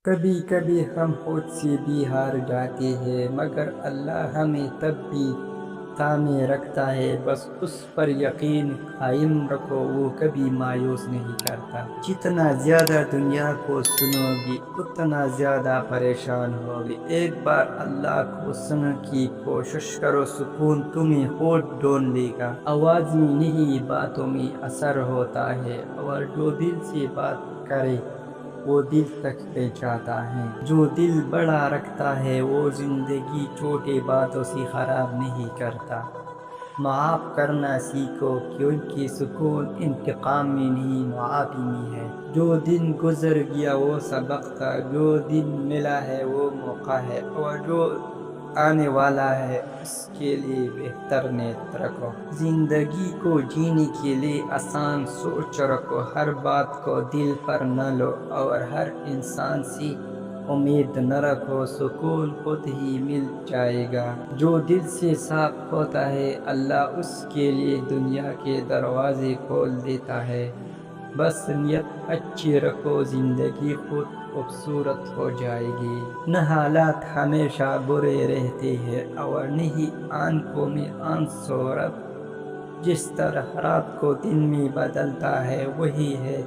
کبھی کبھی ہم خود سے بھی ہار جاتے ہیں، مگر اللہ ہمیں تب بھی تھامے رکھتا ہے۔ بس اس پر یقین قائم رکھو، وہ کبھی مایوس نہیں کرتا۔ جتنا زیادہ دنیا کو سنو گی اتنا زیادہ پریشان ہوگی۔ ایک بار اللہ کو سننے کی کوشش کرو، سکون تمہیں ہاتھ ڈھونڈ لے گا۔ آواز میں نہیں باتوں میں اثر ہوتا ہے، اور جو دل سے بات کرے وہ دل تک پہنچاتا ہے۔ جو دل بڑا رکھتا ہے وہ زندگی چھوٹی باتوں سے خراب نہیں کرتا۔ معاف کرنا سیکھو، کیونکہ سکون انتقام میں نہیں معافی میں ہے۔ جو دن گزر گیا وہ سبق تھا، جو دن ملا ہے وہ موقع ہے، اور جو آنے والا ہے اس کے لیے بہتر نیت رکھو۔ زندگی کو جینے کے لیے آسان سوچ رکھو، ہر بات کو دل پر نہ لو، اور ہر انسان سے امید نہ رکھو۔ سکون خود ہی مل جائے گا۔ جو دل سے صاف ہوتا ہے اللہ اس کے لیے دنیا کے دروازے کھول دیتا ہے۔ بس نیت اچھی رکھو، زندگی خود خوبصورت ہو جائے گی۔ نہ حالات ہمیشہ برے رہتے ہیں، اور نہ ہی آنکھوں میں صورت۔ جس طرح رات کو دن میں بدلتا ہے وہی ہے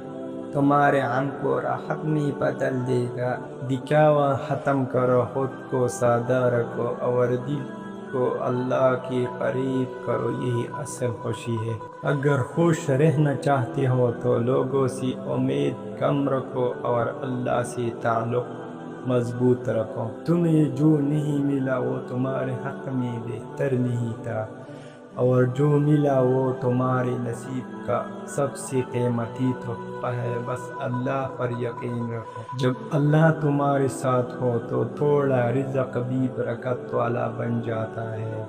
تمہارے غم کو راحت میں بدل دے گا۔ دکھاوا ختم کرو، خود کو سادہ رکھو، اور دل کو اللہ کے قریب کرو، یہی اصل خوشی ہے۔ اگر خوش رہنا چاہتے ہو تو لوگوں سے امید کم رکھو، اور اللہ سے تعلق مضبوط رکھو۔ تمہیں جو نہیں ملا وہ تمہارے حق میں بہتر نہیں تھا، اور جو ملا وہ تمہارے نصیب کا سب سے قیمتی تحفہ ہے۔ بس اللہ پر یقین رکھو۔ جب اللہ تمہارے ساتھ ہو تو تھوڑا رزق بھی برکت والا بن جاتا ہے۔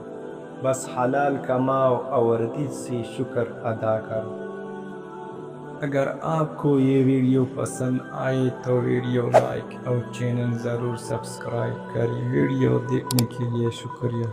بس حلال کماؤ اور دل سے شکر ادا کرو۔ اگر آپ کو یہ ویڈیو پسند آئے تو ویڈیو لائک اور چینل ضرور سبسکرائب کریں۔ ویڈیو دیکھنے کے لیے شکریہ۔